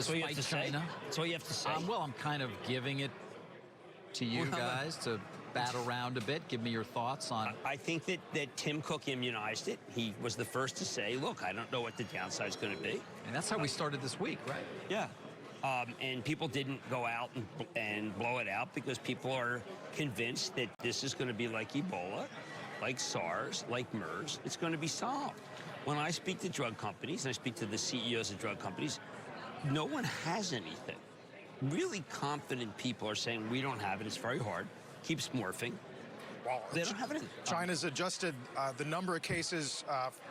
That's all you have to say? That's all you have to say? Well, I'm kind of giving it to you guys to bat around a bit. Give me your thoughts on... I think that Tim Cook immunized it. He was the first to say, look, I don't know what the downside's going to be. And that's how we started this week, right? Yeah. And people didn't go out and blow it out because people are convinced that this is going to be like Ebola, like SARS, like MERS. It's going to be solved. When I speak to drug companies, and I speak to the CEOs of drug companies, no one has anything. Really confident people are saying, we don't have it, it's very hard, keeps morphing. Well, they don't have it. China's adjusted the number of cases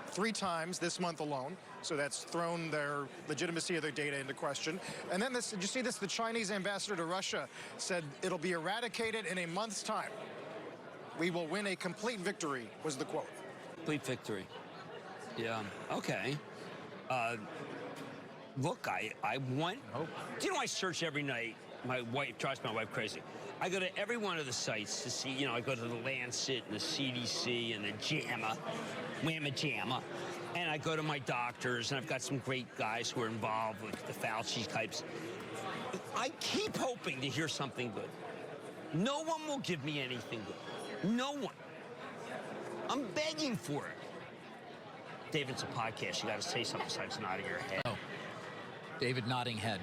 3 times this month alone, so that's thrown their legitimacy of their data into question. And then this, did you see this? The Chinese ambassador to Russia said it'll be eradicated in a month's time. We will win a complete victory, was the quote. Complete victory. Yeah, okay. Look, I want... Do you know I search every night? My wife drives my wife crazy. I go to every one of the sites to see, you know, I go to the Lancet and the CDC and the JAMA, Whamma JAMA, and I go to my doctors, and I've got some great guys who are involved with the Fauci types. I keep hoping to hear something good. No one will give me anything good. No one. I'm begging for it. David, it's a podcast. You got to say something besides nodding your head. Oh, David nodding head.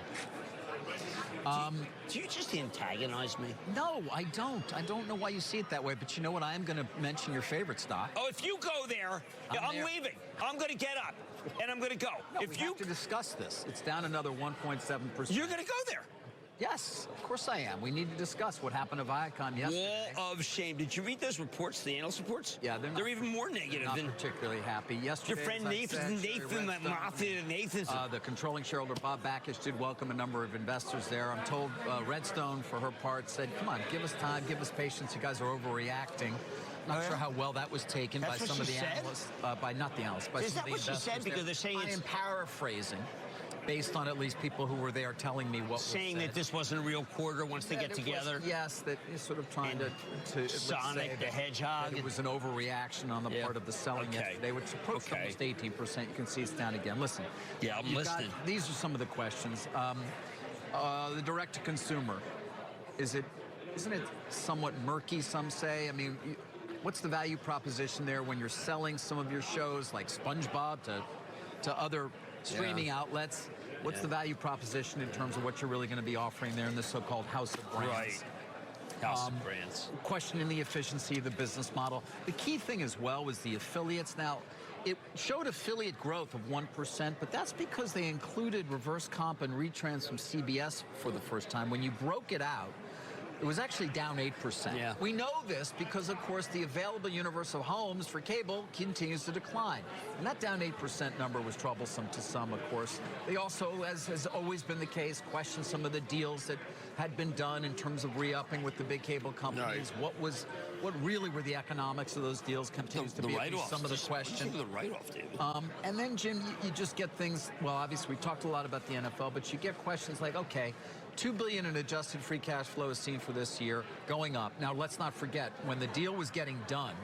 Do you just antagonize me? No, I don't. I don't know why you see it that way, but you know what? I am going to mention your favorite stock. Oh, if you go there, I'm leaving. I'm going to get up, and I'm going to go. No, if we you have to discuss this. It's down another 1.7%. You're going to go there? Yes, of course I am. We need to discuss what happened to Viacom yesterday. Wall of shame. Did you read those reports, the analyst reports? Yeah, they're even more negative. Not particularly happy. Yesterday, your friend Nathan, the controlling shareholder Bob Backish did welcome a number of investors there. I'm told Redstone, for her part, said, "Come on, give us time, give us patience. You guys are overreacting." Not sure how well that was taken by some of the analysts, not the analysts, by some of the investors. Is that what she said? Because they're saying I am paraphrasing, based on at least people who were there telling me what was saying said. That this wasn't a real quarter once they get together. Yes, that is sort of trying to Sonic the Hedgehog. It was an overreaction on the part of the selling yesterday, which approached almost 18%. You can see it's down again. Listen. Yeah, I'm listening. These are some of the questions. The direct-to-consumer, isn't it somewhat murky, some say? I mean, what's the value proposition there when you're selling some of your shows like SpongeBob to other streaming outlets? What's the value proposition in terms of what you're really going to be offering there in the so-called house of brands? Right. House of brands. Questioning the efficiency of the business model. The key thing as well was the affiliates. Now, it showed affiliate growth of 1%, but that's because they included reverse comp and retrans from CBS for the first time. When you broke it out, it was actually down 8%. Yeah. We know this because, of course, the available universe of homes for cable continues to decline. And that down 8% number was troublesome to some, of course. They also, as has always been the case, questioned some of the deals that had been done in terms of re-upping with the big cable companies. Right. What really were the economics of those deals continues to be some of the questions. The write-off, David. And then, Jim, you just get things, well, obviously, we talked a lot about the NFL, but you get questions like, okay, $2 billion in adjusted free cash flow is seen for this year, going up. Now, let's not forget, when the deal was getting done,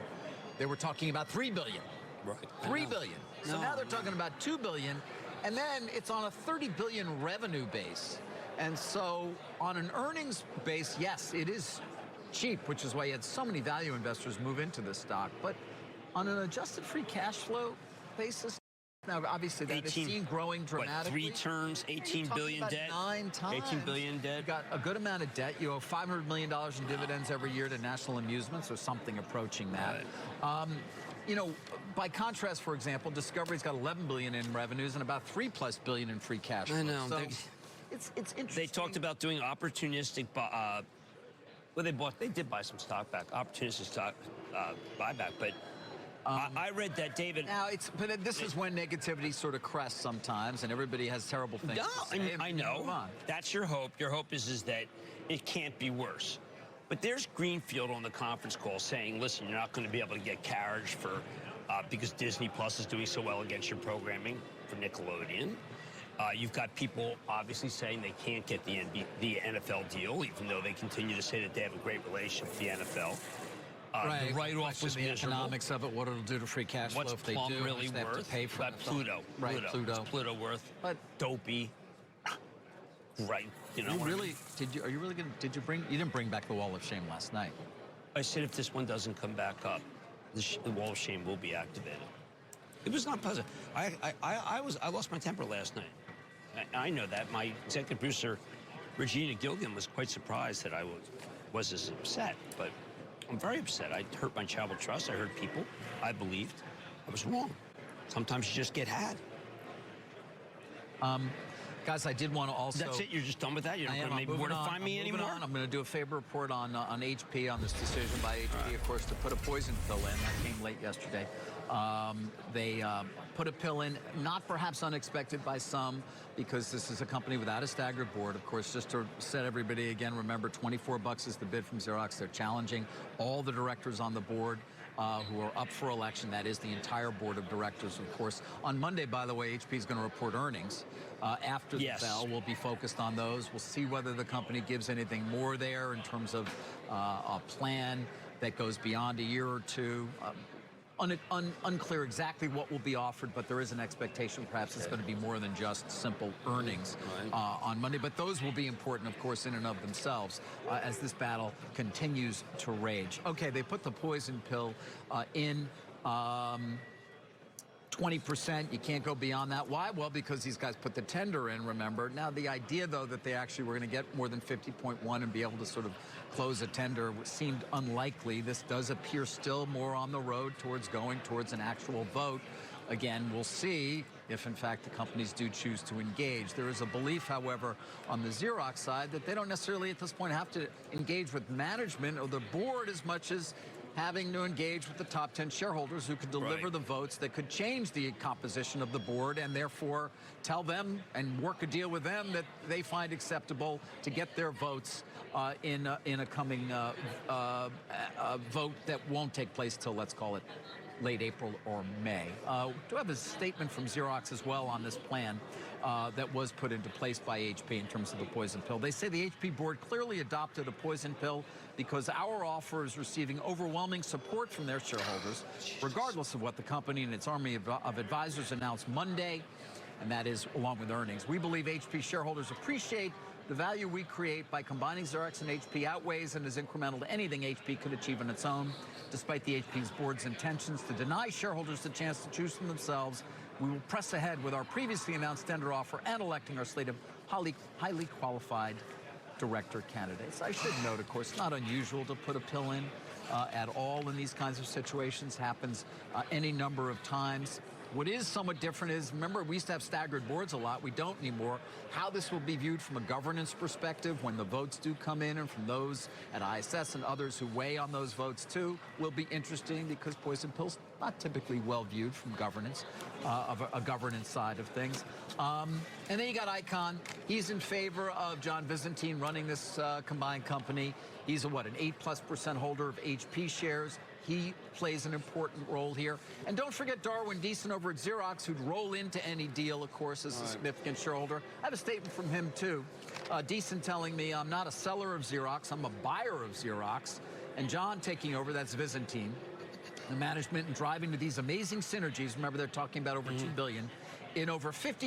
they were talking about $3 billion. Right. $3 billion. So now they're talking about $2 billion, and then it's on a $30 billion revenue base. And so on an earnings base, yes, it is cheap, which is why you had so many value investors move into this stock. But on an adjusted free cash flow basis, now, obviously, that is seen growing dramatically. What, 3 terms, 18 billion debt? 9 times. 18 billion debt. You got a good amount of debt. You owe $500 million in dividends every year to National Amusements, or something approaching that. Right. You know, by contrast, for example, Discovery's got $11 billion in revenues and about $3+ billion in free cash flow. I know. So it's interesting. They talked about doing opportunistic. Well, they did buy some stock back, opportunistic stock buyback, but. I read that, David. Now, but this is when negativity sort of crests sometimes, and everybody has terrible things to say. I know. That's your hope. Your hope is that it can't be worse. But there's Greenfield on the conference call saying, listen, you're not going to be able to get carriage for because Disney Plus is doing so well against your programming for Nickelodeon. You've got people obviously saying they can't get the NFL deal, even though they continue to say that they have a great relationship with the NFL. Right. The write-off was the economics of it, what it'll do to free cash flow if they Plum do. really they have worth? to pay for Pluto. Right, Pluto. What's Pluto worth? But Dopey. right. You know, Are you really going to, you didn't bring back the wall of shame last night. I said if this one doesn't come back up, the wall of shame will be activated. It was not pleasant. I lost my temper last night. I know that. My executive producer, Regina Gilgan, was quite surprised that I was as upset, but I'm very upset. I hurt my charitable trust. I hurt people. I believed I was wrong. Sometimes you just get had. Guys, I did want to also... That's it? You're just done with that? You're not going to maybe mortify me anymore? I'm going to do a favor report on HP, on this decision by HP, of course, to put a poison pill in. That came late yesterday. They put a pill in, not perhaps unexpected by some, because this is a company without a staggered board. Of course, just to set everybody again, remember, $24 is the bid from Xerox. They're challenging all the directors on the board who are up for election. That is the entire board of directors, of course. On Monday, by the way, HP is going to report earnings. After the bell, we'll be focused on those. We'll see whether the company gives anything more there in terms of a plan that goes beyond a year or two. Unclear exactly what will be offered, but there is an expectation perhaps it's going to be more than just simple earnings on Monday. But those will be important, of course, in and of themselves as this battle continues to rage. Okay, they put the poison pill in. 20%, you can't go beyond that. Why? Well, because these guys put the tender in, remember. Now, the idea, though, that they actually were going to get more than 50.1 and be able to sort of close a tender seemed unlikely. This does appear still more on the road towards going towards an actual vote. Again, we'll see if, in fact, the companies do choose to engage. There is a belief, however, on the Xerox side that they don't necessarily at this point have to engage with management or the board as much as having to engage with the top 10 shareholders who could deliver the votes that could change the composition of the board and therefore tell them and work a deal with them that they find acceptable to get their votes in a coming vote that won't take place till, let's call it, late April or May. Do have a statement from Xerox as well on this plan that was put into place by HP in terms of the poison pill. They say the HP board clearly adopted a poison pill because our offer is receiving overwhelming support from their shareholders, regardless of what the company and its army of advisors announced Monday, and that is along with earnings. We believe HP shareholders appreciate the value we create by combining Xerox and HP outweighs and is incremental to anything HP could achieve on its own. Despite the HP's board's intentions to deny shareholders the chance to choose for themselves, we will press ahead with our previously announced tender offer and electing our slate of highly qualified director candidates. I should note, of course, not unusual to put a pill in at all in these kinds of situations. Happens any number of times. What is somewhat different is, remember, we used to have staggered boards a lot. We don't anymore. How this will be viewed from a governance perspective when the votes do come in and from those at ISS and others who weigh on those votes too will be interesting because poison pills not typically well viewed from governance, of a governance side of things. And then you got Icahn. He's in favor of John Visentin running this combined company. He's an 8+% holder of HP shares. He plays an important role here. And don't forget Darwin Deason over at Xerox, who'd roll into any deal, of course, as a significant shareholder. I have a statement from him, too. Deason telling me, I'm not a seller of Xerox, I'm a buyer of Xerox. And John taking over, that's Visentin, the management and driving to these amazing synergies. Remember, they're talking about over $2 billion in over 50